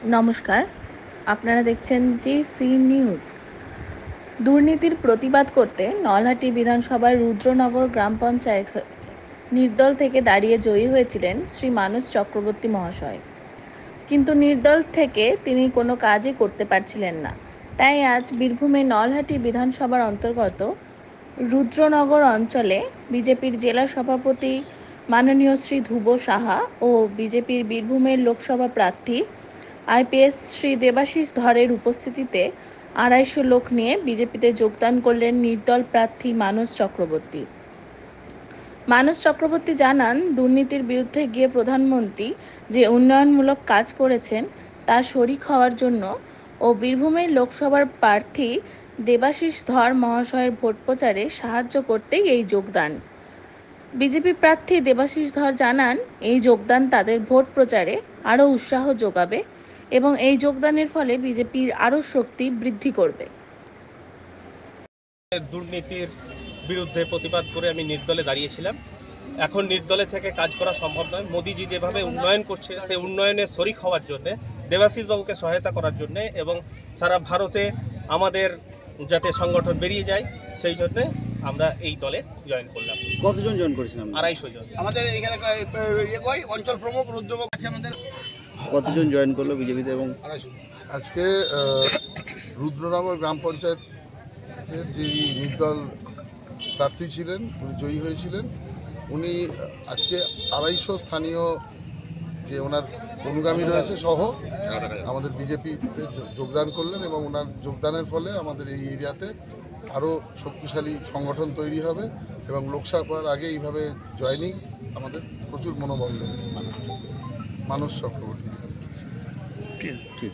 নমস্কার, আপনারা দেখছেন জি নিউজ। দুর্নীতির প্রতিবাদ করতে নলহাটি বিধানসভার রুদ্রনগর গ্রাম পঞ্চায়েত নির্দল থেকে দাঁড়িয়ে জয়ী হয়েছিলেন শ্রী মানস চক্রবর্তী মহাশয়। কিন্তু নির্দল থেকে তিনি কোনো কাজই করতে পারছিলেন না। তাই আজ বীরভূমের নলহাটি বিধানসভার অন্তর্গত রুদ্রনগর অঞ্চলে বিজেপির জেলা সভাপতি মাননীয় শ্রী ধ্রুব সাহা ও বিজেপির বীরভূমের লোকসভা প্রার্থী আইপিএস শ্রী দেবাশিস ধরের উপস্থিতিতে ২৫০ লোক নিয়ে বিজেপিতে যোগদান করলেন নির্দল প্রার্থী মানস চক্রবর্তী। মানস চক্রবর্তী জানান, দুর্নীতির বিরুদ্ধে গিয়ে প্রধানমন্ত্রী যে উন্নয়নমূলক কাজ করেছেন তার শরিক হওয়ার জন্য ও বীরভূমের লোকসভার প্রার্থী দেবাশিস ধর মহাশয়ের ভোট প্রচারে সাহায্য করতেই এই যোগদান। বিজেপি প্রার্থী দেবাশিস ধর জানান, এই যোগদান তাদের ভোট প্রচারে আরও উৎসাহ যোগাবে এবং এই যোগদানের ফলে বিজেপির আরও শক্তি বৃদ্ধি করবে। দুর্নীতির বিরুদ্ধে প্রতিবাদ করে আমি নির্দলে দাঁড়িয়েছিলাম। এখন নির্দলে থেকে কাজ করা সম্ভব নয়। মোদিজি যেভাবে উন্নয়ন করছে সেই উন্নয়নে শরিক হওয়ার জন্য, দেবাশিস বাবুকে সহায়তা করার জন্য এবং সারা ভারতে আমাদের যাতে সংগঠন বেরিয়ে যায় সেই জন্য আমরা এই দলে জয়েন করলাম। কতজন জয়েন করেছিলাম? ২৫০ জন। আমাদের এখানে অঞ্চল প্রমুখ উদ্যোগ আছে আমাদের। কতজন জয়েন করলো বিজেপিতে? এবং আজকে রুদ্রনগর গ্রাম পঞ্চায়েতের যে নির্দল প্রার্থী ছিলেন, উনি জয়ী হয়েছিলেন। উনি আজকে ২৫০ স্থানীয় যে ওনার অনুগামী রয়েছে সহ আমাদের বিজেপিতে যোগদান করলেন এবং ওনার যোগদানের ফলে আমাদের এই এরিয়াতে আরও শক্তিশালী সংগঠন তৈরি হবে এবং লোকসভার আগে এইভাবে জয়েনিং আমাদের প্রচুর মনোবল দেবে। মানস চক্রবর্তী। ঠিক।